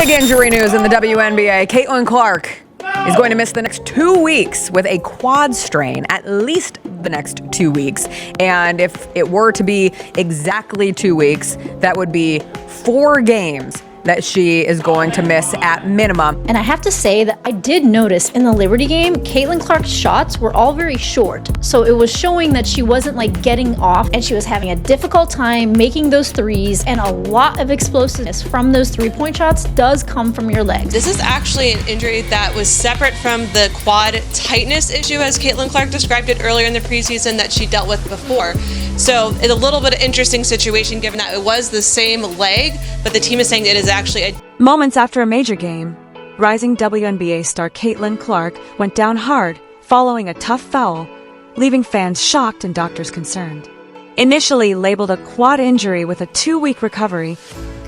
Big injury news in the WNBA. Caitlin Clark is going to miss the next 2 weeks with a quad strain, at least the next 2 weeks. And if it were to be exactly 2 weeks, that would be 4 games that she is going to miss at minimum. And I have to say that I did notice in the Liberty game, Caitlin Clark's shots were all very short. So it was showing that she wasn't like getting off and she was having a difficult time making those threes, and a lot of explosiveness from those 3-point shots does come from your legs. This is actually an injury that was separate from the quad tightness issue, as Caitlin Clark described it earlier in the preseason, that she dealt with before. So it's a little bit of an interesting situation given that it was the same leg, but the team is saying it is actually Moments after a major game, rising WNBA star Caitlin Clark went down hard following a tough foul, leaving fans shocked and doctors concerned. Initially labeled a quad injury with a 2-week recovery,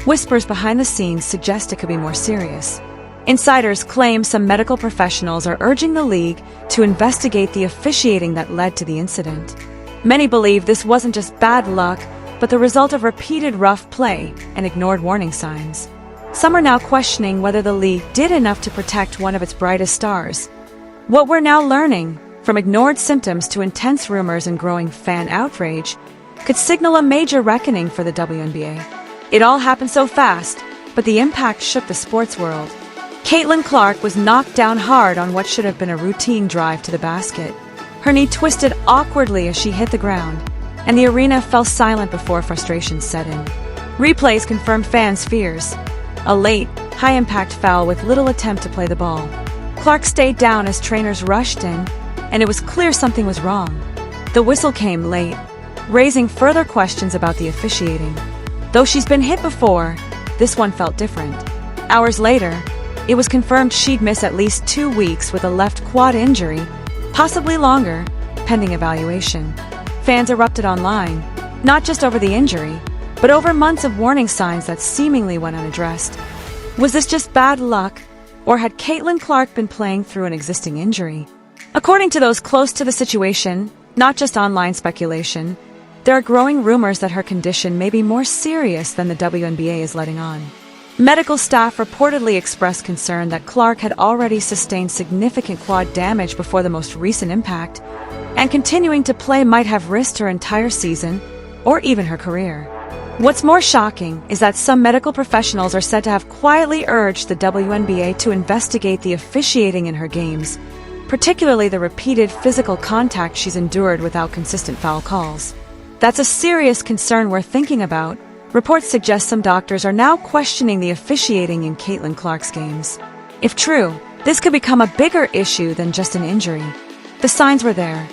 whispers behind the scenes suggest it could be more serious. Insiders claim some medical professionals are urging the league to investigate the officiating that led to the incident. Many believe this wasn't just bad luck, but the result of repeated rough play and ignored warning signs. Some are now questioning whether the league did enough to protect one of its brightest stars. What we're now learning, from ignored symptoms to intense rumors and growing fan outrage, could signal a major reckoning for the WNBA. It all happened so fast, but the impact shook the sports world. Caitlin Clark was knocked down hard on what should have been a routine drive to the basket. Her knee twisted awkwardly as she hit the ground, and the arena fell silent before frustration set in. Replays confirmed fans' fears. A late, high-impact foul with little attempt to play the ball. Clark stayed down as trainers rushed in, and it was clear something was wrong. The whistle came late, raising further questions about the officiating. Though she's been hit before, this one felt different. Hours later, it was confirmed she'd miss at least 2 weeks with a left quad injury, possibly longer, pending evaluation. Fans erupted online, not just over the injury, but over months of warning signs that seemingly went unaddressed. Was this just bad luck, or had Caitlin Clark been playing through an existing injury? According to those close to the situation, not just online speculation, there are growing rumors that her condition may be more serious than the WNBA is letting on. Medical staff reportedly expressed concern that Clark had already sustained significant quad damage before the most recent impact, and continuing to play might have risked her entire season, or even her career. What's more shocking is that some medical professionals are said to have quietly urged the WNBA to investigate the officiating in her games, particularly the repeated physical contact she's endured without consistent foul calls. That's a serious concern worth thinking about. Reports suggest some doctors are now questioning the officiating in Caitlin Clark's games. If true, this could become a bigger issue than just an injury. The signs were there.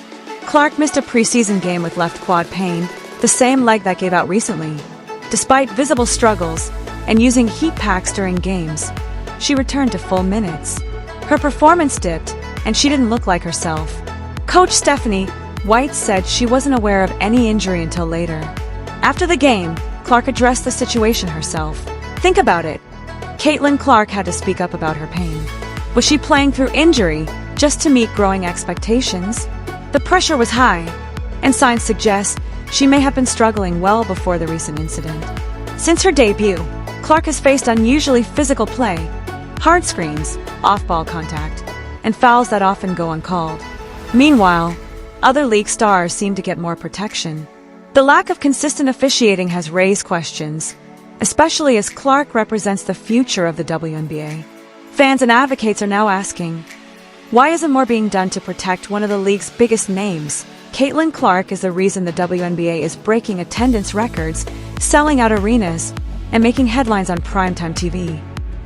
Clark missed a preseason game with left quad pain, the same leg that gave out recently. Despite visible struggles and using heat packs during games, she returned to full minutes. Her performance dipped, and she didn't look like herself. Coach Stephanie White said she wasn't aware of any injury until later. After the game, Clark addressed the situation herself. Think about it. Caitlin Clark had to speak up about her pain. Was she playing through injury just to meet growing expectations? The pressure was high, and signs suggest she may have been struggling well before the recent incident. Since her debut, Clark has faced unusually physical play, hard screens, off-ball contact, and fouls that often go uncalled. Meanwhile, other league stars seem to get more protection. The lack of consistent officiating has raised questions, especially as Clark represents the future of the WNBA. Fans and advocates are now asking, why isn't more being done to protect one of the league's biggest names? Caitlin Clark is the reason the WNBA is breaking attendance records, selling out arenas, and making headlines on primetime TV.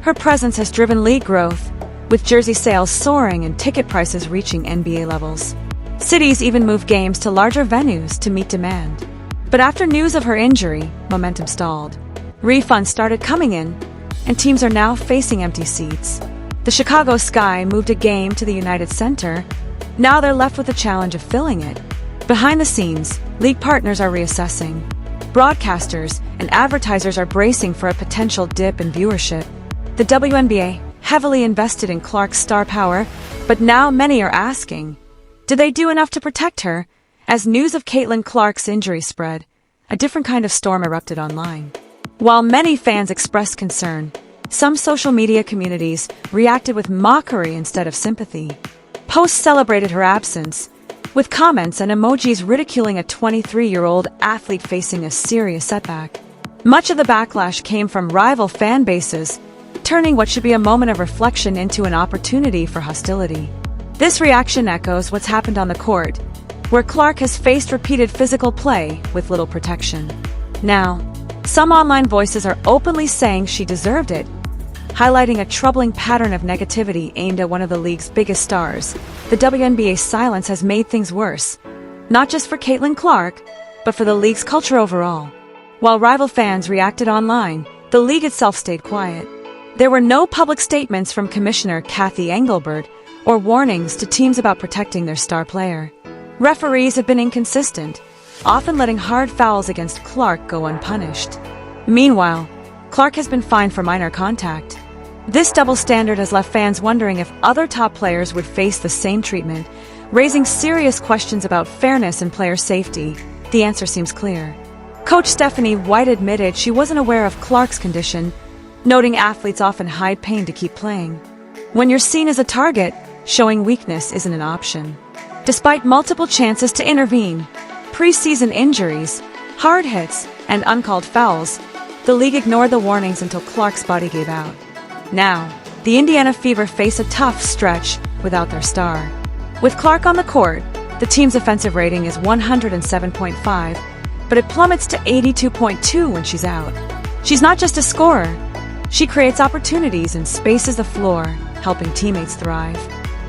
Her presence has driven league growth, with jersey sales soaring and ticket prices reaching NBA levels. Cities even moved games to larger venues to meet demand. But after news of her injury, momentum stalled. Refunds started coming in, and teams are now facing empty seats. The Chicago Sky moved a game to the United Center. Now they're left with the challenge of filling it. Behind the scenes, league partners are reassessing. Broadcasters and advertisers are bracing for a potential dip in viewership. The WNBA heavily invested in Clark's star power, but now many are asking, did they do enough to protect her? As news of Caitlin Clark's injury spread, a different kind of storm erupted online. While many fans expressed concern, Some social media communities reacted with mockery instead of sympathy. Posts celebrated her absence, with comments and emojis ridiculing a 23-year-old athlete facing a serious setback. Much of the backlash came from rival fan bases, turning what should be a moment of reflection into an opportunity for hostility. This reaction echoes what's happened on the court, where Clark has faced repeated physical play with little protection. Now, some online voices are openly saying she deserved it, highlighting a troubling pattern of negativity aimed at one of the league's biggest stars. The WNBA's silence has made things worse, not just for Caitlin Clark, but for the league's culture overall. While rival fans reacted online, the league itself stayed quiet. There were no public statements from Commissioner Kathy Engelbert or warnings to teams about protecting their star player. Referees have been inconsistent, often letting hard fouls against Clark go unpunished. Meanwhile, Clark has been fined for minor contact. This double standard has left fans wondering if other top players would face the same treatment, raising serious questions about fairness and player safety. The answer seems clear. Coach Stephanie White admitted she wasn't aware of Clark's condition, noting athletes often hide pain to keep playing. When you're seen as a target, showing weakness isn't an option. Despite multiple chances to intervene, preseason injuries, hard hits, and uncalled fouls, the league ignored the warnings until Clark's body gave out. Now, the Indiana Fever face a tough stretch without their star. With Clark on the court, the team's offensive rating is 107.5, but it plummets to 82.2 when she's out. She's not just a scorer. She creates opportunities and spaces the floor, helping teammates thrive.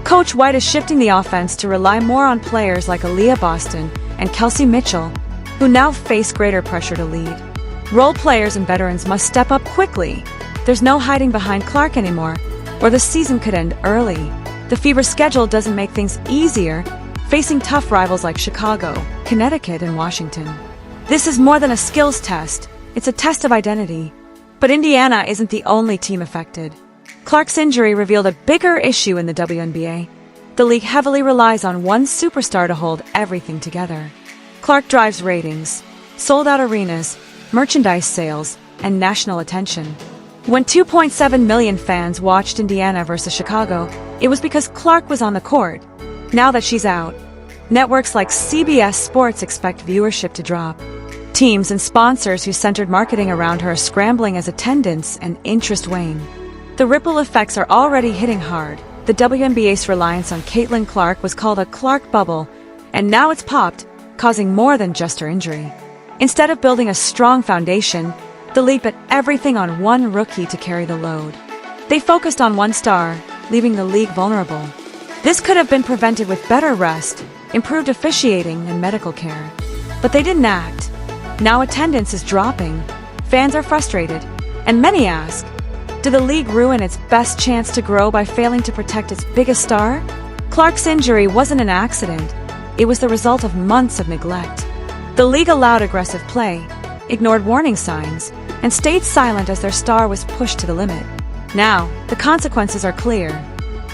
Coach White is shifting the offense to rely more on players like Aaliyah Boston and Kelsey Mitchell, who now face greater pressure to lead. Role players and veterans must step up quickly. There's no hiding behind Clark anymore, or the season could end early. The Fever's schedule doesn't make things easier, facing tough rivals like Chicago, Connecticut, and Washington. This is more than a skills test, it's a test of identity. But Indiana isn't the only team affected. Clark's injury revealed a bigger issue in the WNBA. The league heavily relies on one superstar to hold everything together. Clark drives ratings, sold-out arenas, merchandise sales, and national attention. When 2.7 million fans watched Indiana versus Chicago, it was because Clark was on the court. Now that she's out, networks like CBS Sports expect viewership to drop. Teams and sponsors who centered marketing around her are scrambling as attendance and interest wane. The ripple effects are already hitting hard. The WNBA's reliance on Caitlin Clark was called a Clark bubble, and now it's popped, causing more than just her injury. Instead of building a strong foundation, the league bet everything on one rookie to carry the load. They focused on one star, leaving the league vulnerable. This could have been prevented with better rest, improved officiating, and medical care. But they didn't act. Now attendance is dropping, fans are frustrated, and many ask, did the league ruin its best chance to grow by failing to protect its biggest star? Clark's injury wasn't an accident. It was the result of months of neglect. The league allowed aggressive play, ignored warning signs, and stayed silent as their star was pushed to the limit. Now, the consequences are clear.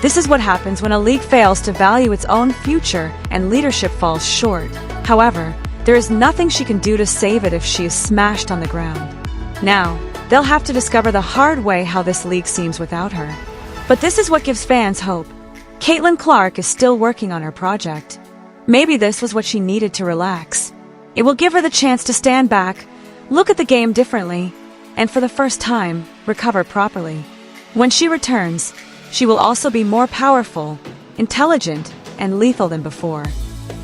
This is what happens when a league fails to value its own future and leadership falls short. However, there is nothing she can do to save it if she is smashed on the ground. Now, they'll have to discover the hard way how this league seems without her. But this is what gives fans hope. Caitlin Clark is still working on her project. Maybe this was what she needed to relax. It will give her the chance to stand back, look at the game differently, and for the first time, recover properly. When she returns, she will also be more powerful, intelligent, and lethal than before.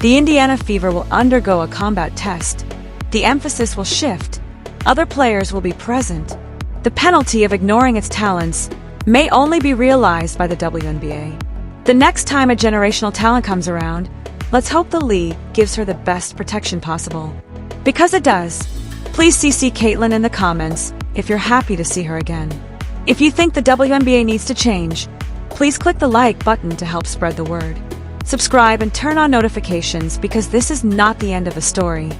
The Indiana Fever will undergo a combat test. The emphasis will shift. Other players will be present. The penalty of ignoring its talents may only be realized by the WNBA. The next time a generational talent comes around, let's hope the league gives her the best protection possible. Because it does. Please CC Caitlin in the comments if you're happy to see her again. If you think the WNBA needs to change, please click the like button to help spread the word. Subscribe and turn on notifications because this is not the end of the story.